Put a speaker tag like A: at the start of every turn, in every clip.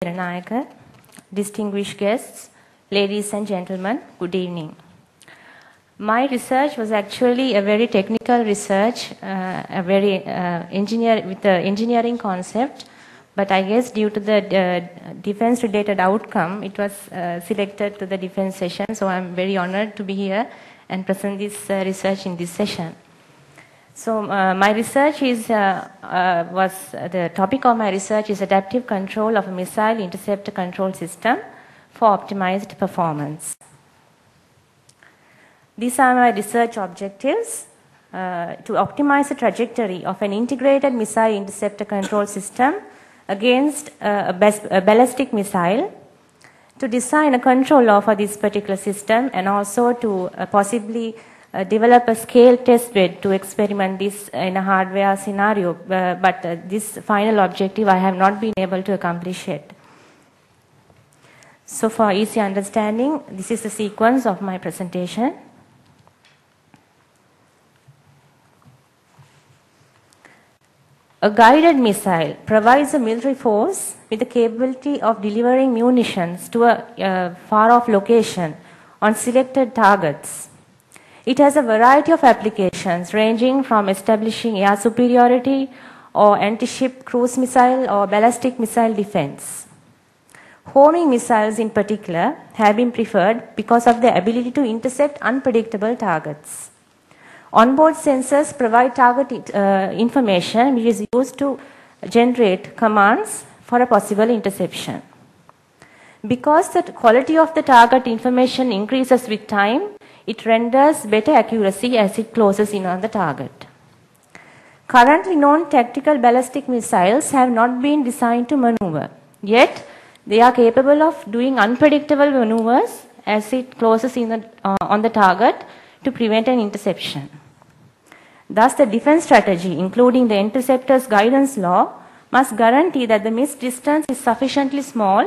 A: Abeygoonewardene, distinguished guests, ladies and gentlemen, good evening. My research was actually a very technical research, a very with the engineering concept, but I guess due to the defense-related outcome, it was selected to the defense session. So I'm very honored to be here and present this research in this session. So my research is the topic of my research is adaptive control of a missile interceptor control system for optimized performance. These are my research objectives: to optimize the trajectory of an integrated missile interceptor control system against a ballistic missile, to design a controller for this particular system, and also to possibly develop a scale test bed to experiment this in a hardware scenario, but this final objective I have not been able to accomplish yet. So for easy understanding, this is the sequence of my presentation. A guided missile provides a military force with the capability of delivering munitions to a far-off location on selected targets. It has a variety of applications ranging from establishing air superiority or anti-ship cruise missile or ballistic missile defense. Homing missiles in particular have been preferred because of their ability to intercept unpredictable targets. Onboard sensors provide target information which is used to generate commands for a possible interception. Because the quality of the target information increases with time, it renders better accuracy as it closes in on the target. Currently known tactical ballistic missiles have not been designed to maneuver, yet they are capable of doing unpredictable maneuvers as it closes in on the target to prevent an interception. Thus, the defense strategy, including the interceptor's guidance law, must guarantee that the missed distance is sufficiently small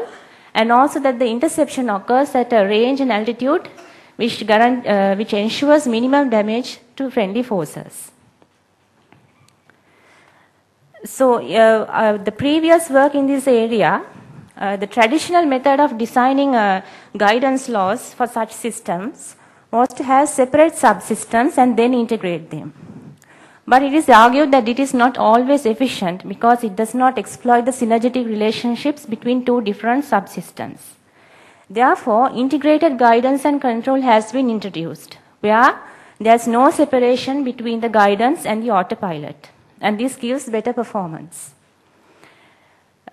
A: and also that the interception occurs at a range and altitude which ensures minimum damage to friendly forces. So, the previous work in this area, the traditional method of designing guidance laws for such systems was to have separate subsystems and then integrate them. But it is argued that it is not always efficient because it does not exploit the synergetic relationships between two different subsystems. Therefore, integrated guidance and control has been introduced, where there is no separation between the guidance and the autopilot, and this gives better performance.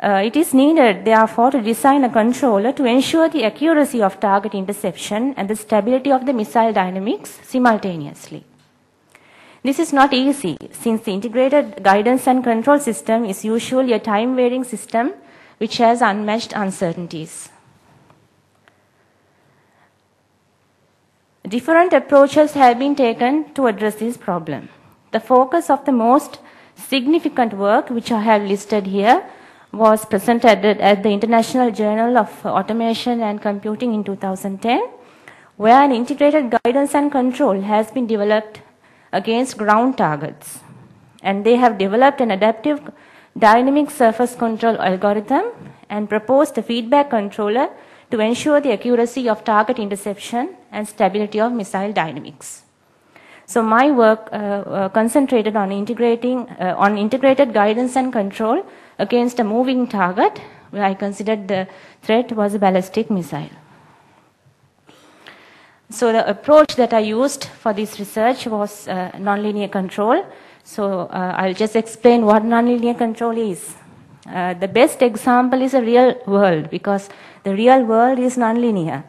A: It is needed, therefore, to design a controller to ensure the accuracy of target interception and the stability of the missile dynamics simultaneously. This is not easy, since the integrated guidance and control system is usually a time-varying system which has unmatched uncertainties. Different approaches have been taken to address this problem. The focus of the most significant work, which I have listed here, was presented at the International Journal of Automation and Computing in 2010, where an integrated guidance and control has been developed against ground targets. And they have developed an adaptive dynamic surface control algorithm and proposed a feedback controller to ensure the accuracy of target interception and stability of missile dynamics. So my work concentrated on integrated guidance and control against a moving target, where I considered the threat was a ballistic missile. So the approach that I used for this research was nonlinear control. So I'll just explain what nonlinear control is. The best example is a real world, because the real world is nonlinear,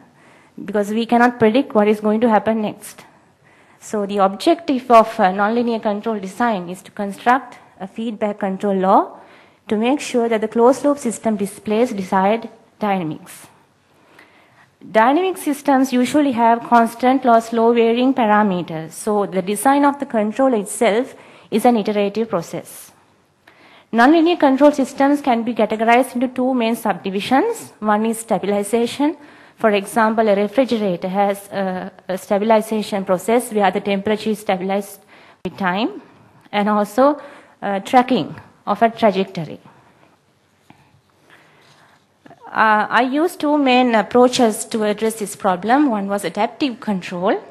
A: because we cannot predict what is going to happen next. So the objective of nonlinear control design is to construct a feedback control law to make sure that the closed loop system displays desired dynamics. Dynamic systems usually have constant or slow varying parameters, so the design of the controller itself is an iterative process. Nonlinear control systems can be categorized into two main subdivisions. One is stabilization. For example, a refrigerator has a stabilization process where the temperature is stabilized with time, and also tracking of a trajectory. I used two main approaches to address this problem. One was adaptive control.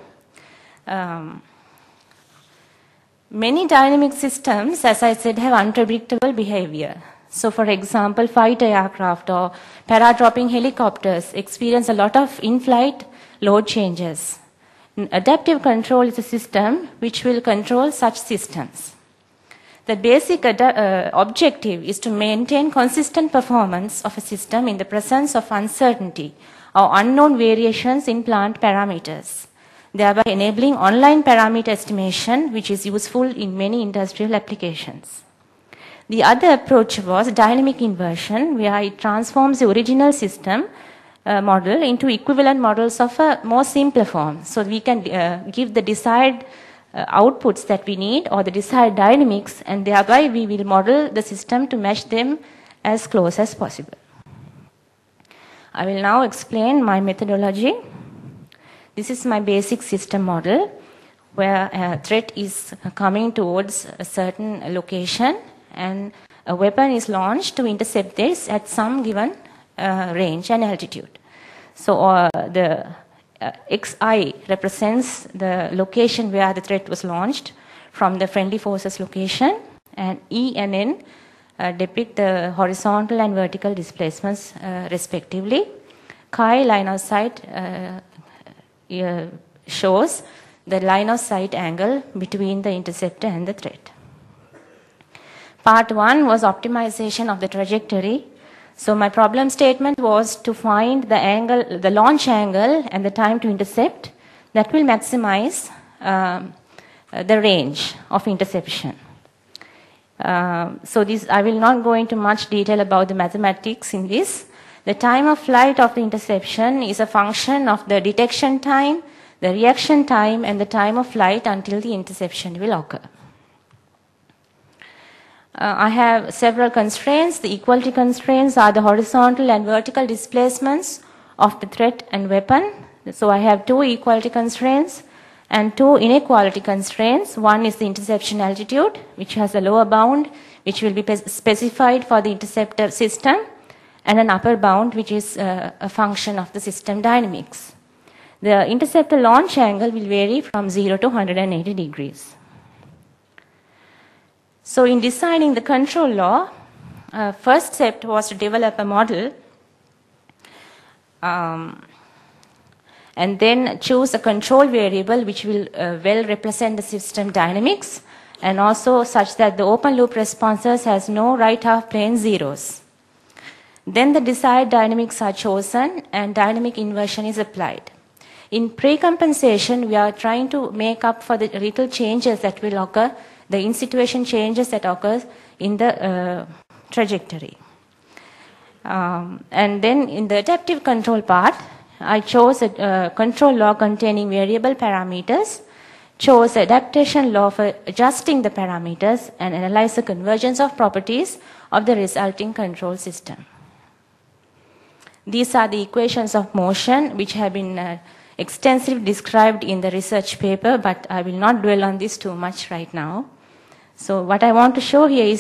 A: Many dynamic systems, as I said, have unpredictable behavior. So, for example, fighter aircraft or paradropping helicopters experience a lot of in-flight load changes. Adaptive control is a system which will control such systems. The basic objective is to maintain consistent performance of a system in the presence of uncertainty or unknown variations in plant parameters, thereby enabling online parameter estimation, which is useful in many industrial applications. The other approach was dynamic inversion, where it transforms the original system model into equivalent models of a more simpler form. So we can give the desired outputs that we need or the desired dynamics, and thereby we will model the system to match them as close as possible. I will now explain my methodology. This is my basic system model, where a threat is coming towards a certain location and a weapon is launched to intercept this at some given range and altitude. So the XI represents the location where the threat was launched from the friendly forces location, and E and N depict the horizontal and vertical displacements respectively. Chi, line of sight, shows the line of sight angle between the interceptor and the threat. Part 1 was optimization of the trajectory. So my problem statement was to find the angle, the launch angle and the time to intercept that will maximize the range of interception. So this, I will not go into much detail about the mathematics in this. The time of flight of the interception is a function of the detection time, the reaction time, and the time of flight until the interception will occur. I have several constraints. The equality constraints are the horizontal and vertical displacements of the threat and weapon. So I have two equality constraints and two inequality constraints. One is the interception altitude, which has a lower bound, which will be specified for the interceptor system, and an upper bound, which is a function of the system dynamics. The interceptor launch angle will vary from 0 to 180 degrees. So in designing the control law, first step was to develop a model and then choose a control variable which will well represent the system dynamics, and also such that the open loop responses has no right half plane zeros. Then the desired dynamics are chosen and dynamic inversion is applied. In pre-compensation, we are trying to make up for the little changes that will occur, the in-situation changes that occur in the trajectory. And then in the adaptive control part, I chose a control law containing variable parameters, chose adaptation law for adjusting the parameters, and analyze the convergence of properties of the resulting control system. These are the equations of motion which have been extensively described in the research paper, but I will not dwell on this too much right now. So what I want to show here is